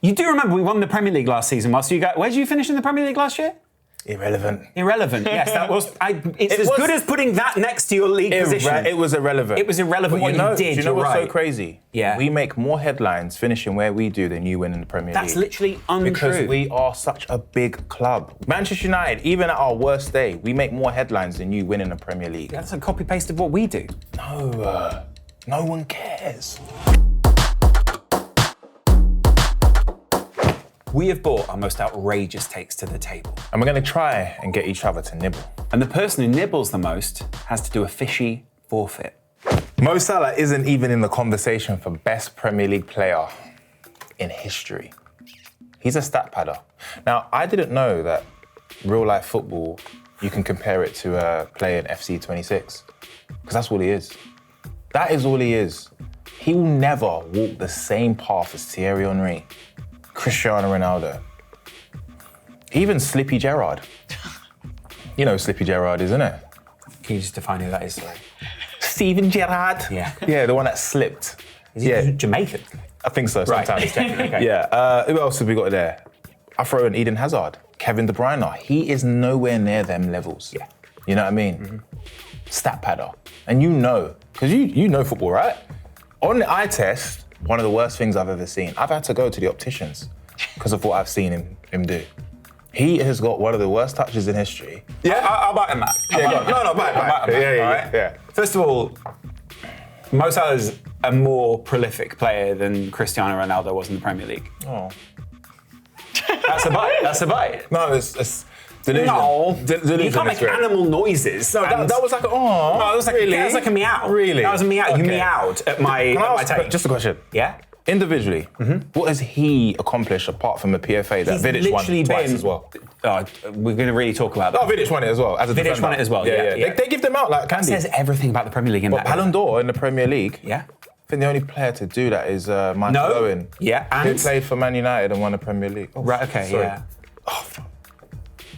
You do remember we won the Premier League last season whilst you where did you finish in the Premier League last year? Irrelevant. Yes, that was. It's good as putting that next to your league position. It was irrelevant. It was irrelevant what you did. Do you know what's so crazy? Yeah. We make more headlines finishing where we do than you win in the Premier League. That's literally untrue. Because we are such a big club. Manchester United, even at our worst day, we make more headlines than you win in the Premier League. That's a copy-paste of what we do. No, no one cares. We have brought our most outrageous takes to the table. And we're going to try and get each other to nibble. And the person who nibbles the most has to do a fishy forfeit. Mo Salah isn't even in the conversation for best Premier League player in history. He's a stat padder. Now, I didn't know that real life football, you can compare it to a player in FC 26. Because that's all he is. That is all he is. He will never walk the same path as Thierry Henry, Cristiano Ronaldo, even Slippy Gerrard. You know who Slippy Gerrard is, isn't it? Can you just define who that is? Steven Gerrard. Yeah. Yeah, the one that slipped. Is he Jamaican? I think so, sometimes. Right. Okay. Yeah. Who else have we got there? I throw in Eden Hazard, Kevin De Bruyne. He is nowhere near them levels. Yeah. You know what I mean? Mm-hmm. Stat padder. And you know, because you know football, right? On the eye test, one of the worst things I've ever seen. I've had to go to the opticians because of what I've seen him do. He has got one of the worst touches in history. Yeah, I'll bite him that. Bite. Yeah. First of all, Mo Salah's a more prolific player than Cristiano Ronaldo was in the Premier League. Oh. That's a bite. No, it's delusion. No, Delusion you can't make animal noises. No, that was like a, oh. No, that was like, really? That was like a meow. Really? That was a meow. Okay. You meowed at my take. Just a question. Yeah? Individually, what has he accomplished apart from a PFA that Vidic won twice as well? We're going to really talk about that. Oh, Vidic won it as well. As a Vidic defender. won it as well, yeah. They give them out like candy. It says everything about the Premier League in that. Ballon d'Or in the Premier League. Yeah. I think the only player to do that is Michael Owen. Yeah, Who played for Man United and won the Premier League. Oh, right, okay, sorry. yeah. Oh,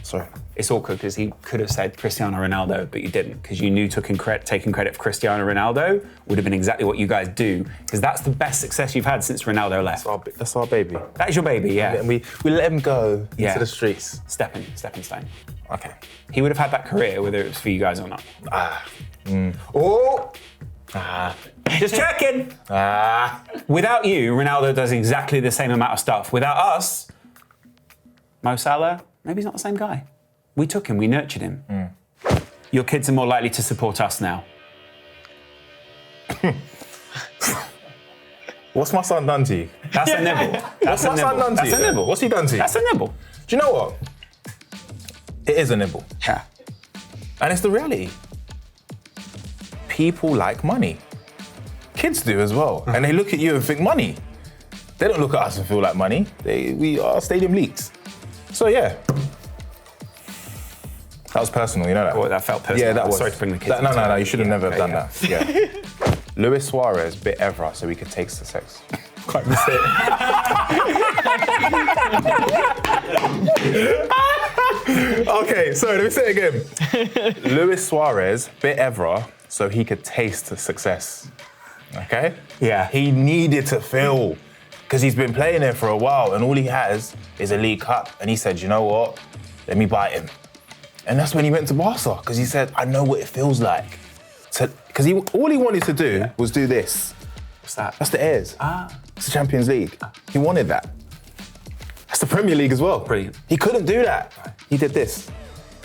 sorry. It's awkward because he could have said Cristiano Ronaldo, but you didn't, because you knew taking credit for Cristiano Ronaldo would have been exactly what you guys do, because that's the best success you've had since Ronaldo left. That's our baby. That is your baby, yeah. And we let him go into the streets. Stepping stone. Okay. He would have had that career whether it was for you guys or not. Just checking. Without you, Ronaldo does exactly the same amount of stuff. Without us, Mo Salah, maybe he's not the same guy. We took him, we nurtured him. Your kids are more likely to support us now. What's my son done to you? That's a nibble. What's my son done to you? That's a nibble. What's he done to you? That's a nibble. Do you know what? It is a nibble. Yeah. And it's the reality. People like money. Kids do as well. And they look at you and think money. They don't look at us and feel like money. We are stadium leaks. So yeah. That was personal, you know that? Well, that felt personal. Yeah, that was. Sorry to bring the kids. No, you should have never done that. Yeah. Luis Suarez bit Evra so we could taste the sex. Quite mistake. Okay, so let me say it again. Luis Suarez bit Evra so he could taste the success. Okay? Yeah. He needed to feel, because he's been playing there for a while and all he has is a League Cup. And he said, you know what? Let me bite him. And that's when he went to Barca, because he said, I know what it feels like. Because all he wanted to do was do this. What's that? That's the Airs. It's the Champions League. He wanted that. That's the Premier League as well. Brilliant. He couldn't do that. Right. He did this.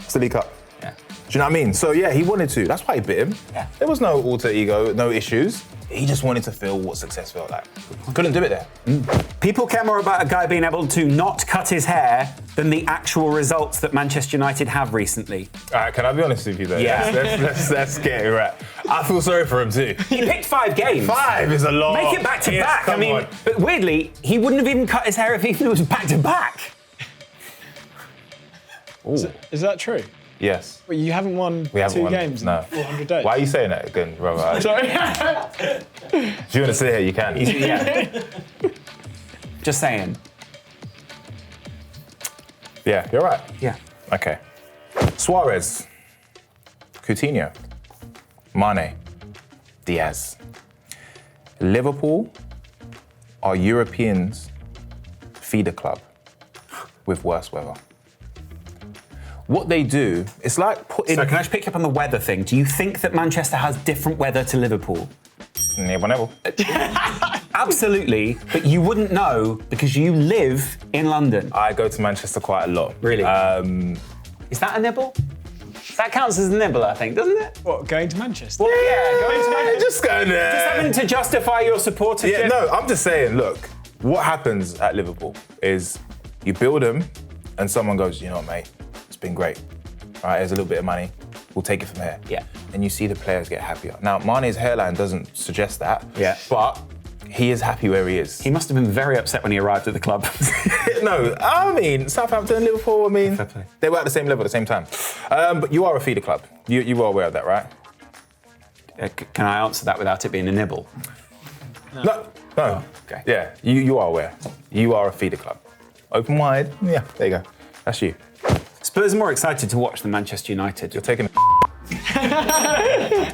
It's the League Cup. Yeah. Do you know what I mean? So yeah, he wanted to. That's why he bit him. Yeah. There was no alter ego, no issues. He just wanted to feel what success felt like. Couldn't do it there. People care more about a guy being able to not cut his hair than the actual results that Manchester United have recently. All right, can I be honest with you though? Yeah. Let's get it right. I feel sorry for him too. He picked 5 games. 5 is a lot. Make it back to back. Come on. But weirdly, he wouldn't have even cut his hair if it was back to back. Is that true? Yes. Well, you haven't won two games in 400 days? Why are you saying that again, brother? Sorry? If you want to sit here, you can. Yeah. Just saying. Yeah, you're right. Yeah. Okay. Suarez, Coutinho, Mane, Diaz. Liverpool are Europeans' feeder club with worse weather. What they do, it's like putting... So can I just pick you up on the weather thing? Do you think that Manchester has different weather to Liverpool? Never. Absolutely, but you wouldn't know because you live in London. I go to Manchester quite a lot. Really? Is that a nibble? That counts as a nibble, I think, doesn't it? What, going to Manchester? Well, yeah, going to Manchester. Just going there. Just having to justify your supportership. Yeah, no, I'm just saying, look, what happens at Liverpool is you build them and someone goes, you know what, mate, it's been great. All right, here's a little bit of money. We'll take it from here. Yeah. And you see the players get happier. Now, Mane's hairline doesn't suggest that. Yeah. But he is happy where he is. He must have been very upset when he arrived at the club. No, I mean, Southampton and Liverpool, I mean, they were at the same level at the same time. But you are a feeder club. You are aware of that, right? Can I answer that without it being a nibble? No. Oh, okay. Yeah, you are aware. You are a feeder club. Open wide. Yeah, there you go. That's you. Spurs are more excited to watch than Manchester United. You're taking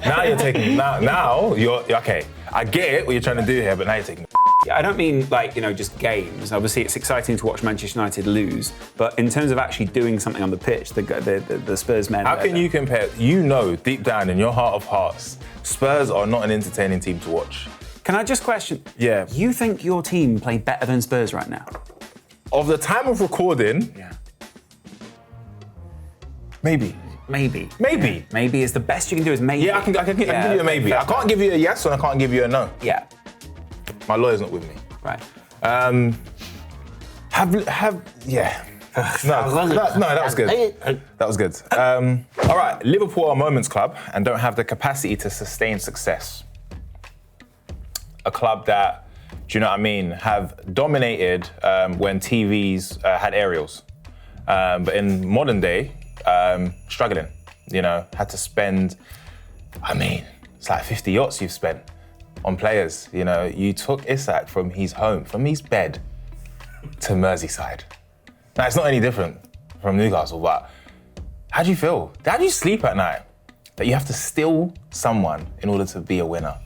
now you're taking now you're okay. I get it what you're trying to do here, but now you're taking I don't mean like, just games. Obviously, it's exciting to watch Manchester United lose, but in terms of actually doing something on the pitch, the Spurs men. How can you compare? You know, deep down in your heart of hearts, Spurs are not an entertaining team to watch. Can I just question? Yeah. You think your team play better than Spurs right now? Of the time of recording, Yeah. maybe. Maybe. Maybe. Maybe is the best you can do is maybe. Yeah, I can give you a maybe. I can't give you a yes and I can't give you a no. Yeah. My lawyer's not with me. Right. Yeah. No, that was good. That was good. All right, Liverpool are a moments club and don't have the capacity to sustain success. A club that, do you know what I mean, have dominated when TVs had aerials. But in modern day, struggling, had to spend, it's like 50 yachts you've spent on players. You took Isak from his home, from his bed to Merseyside. Now, it's not any different from Newcastle, but how do you feel? How do you sleep at night? That you have to steal someone in order to be a winner?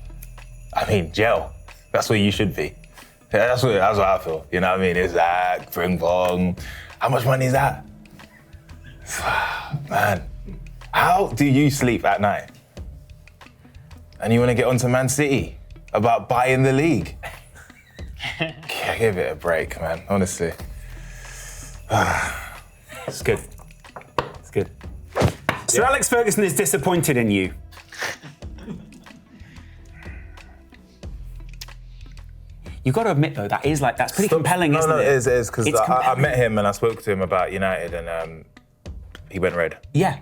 Jail. That's where you should be. That's what I feel. You know what I mean? Isak, Frimpong. How much money is that? Man, how do you sleep at night? And you want to get onto Man City about buying the league? Give it a break, man, honestly. It's good. It's good. Sir Alex Ferguson is disappointed in you. You've got to admit, though, that's pretty compelling, isn't it? No, it is, because I met him and I spoke to him about United and he went red. Yeah.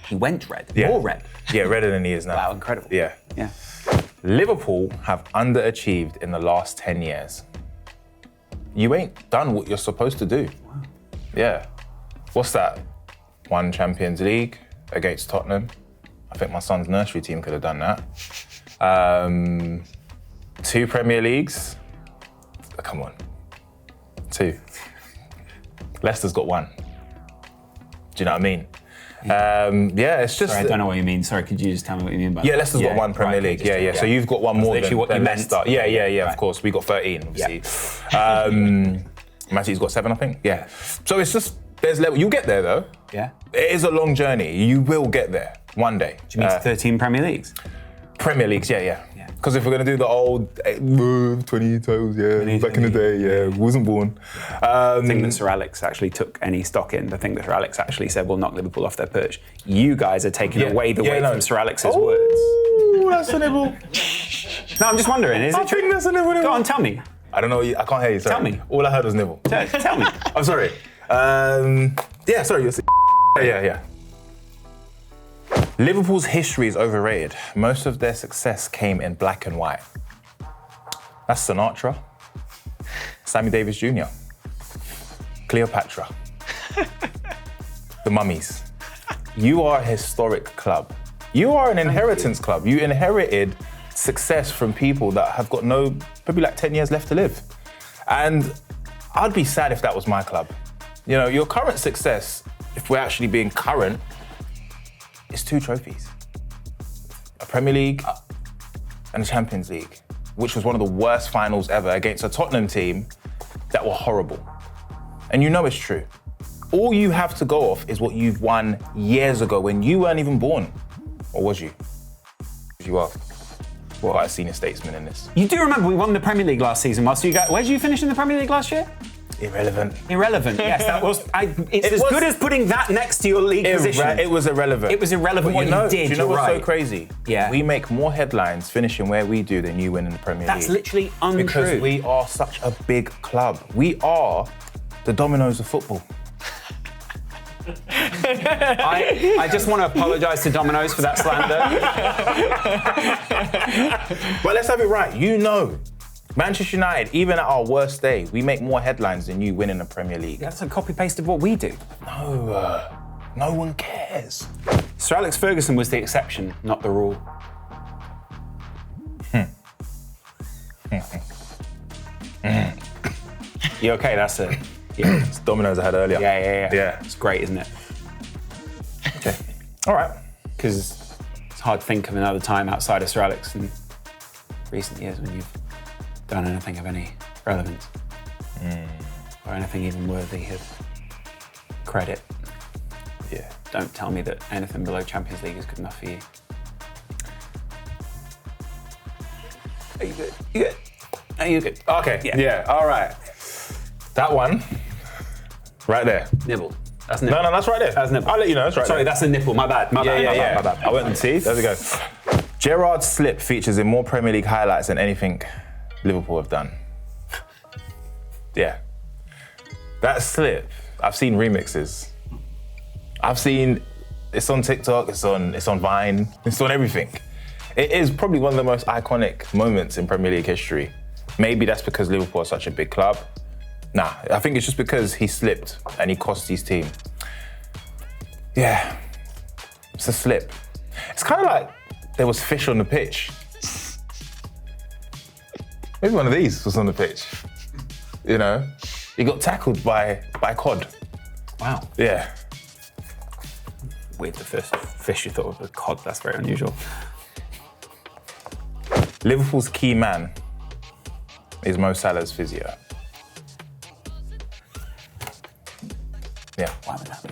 He went red. Yeah. More red. Yeah, redder than he is now. Wow, incredible. Yeah. Yeah. Liverpool have underachieved in the last 10 years. You ain't done what you're supposed to do. Wow. Yeah. What's that? 1 Champions League against Tottenham. I think my son's nursery team could have done that. 2 Premier Leagues. Come on. 2. Leicester's got 1. Do you know what I mean? It's just... Sorry, I don't know what you mean. Sorry, could you just tell me what you mean by that? Yeah, Leicester's got 1 Premier League. Yeah. So you've got 1 more than what you meant. Leicester. Yeah, Right. of course. We got 13, obviously. Man City's got 7, I think. Yeah. So it's just, there's level. You'll get there, though. Yeah. It is a long journey. You will get there one day. Do you mean 13 Premier Leagues? Premier Leagues, yeah. Because if we're going to do the old 20 titles, back in the day, wasn't born. The thing that Sir Alex actually took any stock in, the thing that Sir Alex actually said will knock Liverpool off their perch. You guys are taking away the weight from Sir Alex's words. Oh, that's a nibble. No, I'm just wondering, is it true? I think that's a nibble. Go on, tell me. I don't know, I can't hear you, sorry. Tell me. All I heard was nibble. Tell me. I'm sorry. Sorry, you're Yeah. Liverpool's history is overrated. Most of their success came in black and white. That's Sinatra, Sammy Davis Jr., Cleopatra, the Mummies. You are a historic club. You are an inheritance club. You inherited success from people that have got probably like 10 years left to live. And I'd be sad if that was my club. Your current success, if we're actually being current, is 2 trophies. A Premier League and a Champions League, which was one of the worst finals ever against a Tottenham team that were horrible. And you know it's true. All you have to go off is what you've won years ago when you weren't even born. Or was you? You are. Well, quite a senior statesman in this. You do remember we won the Premier League last season. Where did you finish in the Premier League last year? Irrelevant. Yes, that was. It's good as putting that next to your league position. It was irrelevant. It was irrelevant what you did. Do you know what's so crazy? Yeah. We make more headlines finishing where we do than you win in the Premier League. That's literally untrue. Because we are such a big club. We are the Dominoes of football. I just want to apologise to Domino's for that slander. But let's have it right. You know, Manchester United, even at our worst day, we make more headlines than you win in the Premier League. That's a copy-paste of what we do. No one cares. Sir Alex Ferguson was the exception, not the rule. You okay? That's it. Yeah. It's Domino's I had earlier. Yeah. It's great, isn't it? Okay. All right. Because it's hard to think of another time outside of Sir Alex in recent years when you've done anything of any relevance. Or anything even worthy of credit. Yeah. Don't tell me that anything below Champions League is good enough for you. Are you good? You good? Are you good? Okay. Yeah. All right. That one, right there. Nibble. That's nibble. No, that's right there. That's nibble. I'll let you know. That's right. Sorry, there. that's a nipple. My bad. My bad. I went and see. There we go. Gerrard's slip features in more Premier League highlights than anything Liverpool have done. Yeah. That slip, I've seen remixes. It's on TikTok, it's on Vine, it's on everything. It is probably one of the most iconic moments in Premier League history. Maybe that's because Liverpool are such a big club. Nah, I think it's just because he slipped and he cost his team. Yeah, it's a slip. It's kind of like there was fish on the pitch. Maybe one of these was on the pitch. You know, he got tackled by cod. Wow. Yeah. Weird, the first fish you thought of was cod. That's very unusual. Liverpool's key man is Mo Salah's physio. Yeah. Why would that be?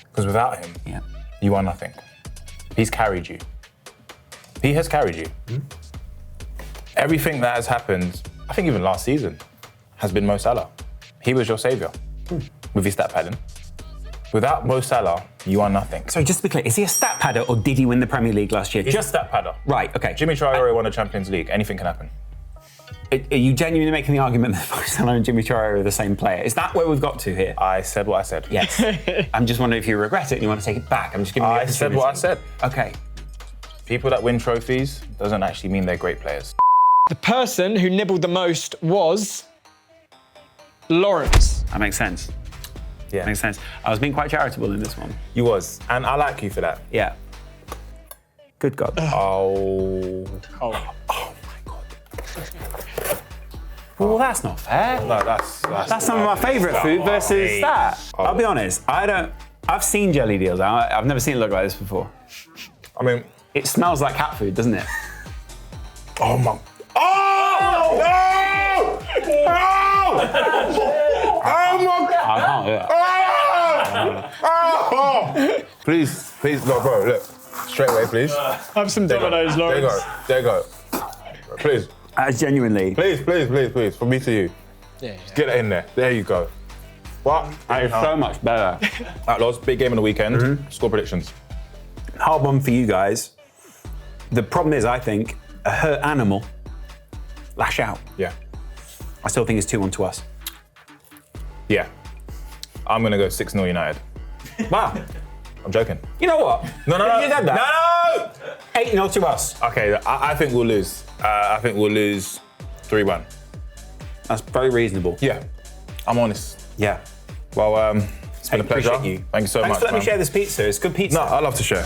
Because without him, you are nothing. He's carried you. He has carried you. Everything that has happened, I think even last season, has been Mo Salah. He was your saviour with his stat padding. Without Mo Salah, you are nothing. Sorry, just to be clear, is he a stat padder or did he win the Premier League last year? He's just a stat padder. Right, okay. Jimmy Traore won the Champions League. Anything can happen. Are you genuinely making the argument that Mo Salah and Jimmy Traore are the same player? Is that where we've got to here? I said what I said. Yes. I'm just wondering if you regret it and you want to take it back. I'm just giving you the I said what I said. Okay. People that win trophies doesn't actually mean they're great players. The person who nibbled the most was Laurence. That makes sense. Yeah. Makes sense. I was being quite charitable in this one. You was. And I like you for that. Yeah. Good God. Oh. Oh. Well, that's not fair. No, that's Some of my favourite food versus that. I'll be honest, I've seen jelly deals. I've never seen it look like this before. I mean, it smells like cat food, doesn't it? Oh my. Oh! No! No! Oh my God! I can't do it. Oh! Please, no, bro, look. Straight away, please. Have some Domino's, Laurence. There you go. Please. Genuinely. Please. From me to you. Yeah. Just get it in there. There you go. What? That is so much better. Outlaws, big game on the weekend. Score predictions. Hard one for you guys. The problem is, I think, a hurt animal, lash out. Yeah. I still think it's 2-1 to us. Yeah. I'm going to go 6-0 United. Wow. I'm joking. You know what? No. You said that. No! 8-0 to us. Okay, I think we'll lose. I think we'll lose 3-1. That's very reasonable. Yeah. I'm honest. Yeah. Well, it's been a pleasure. Appreciate you. Thank you so much. Thanks for letting me man. share this pizza. It's good pizza. No, I love to share.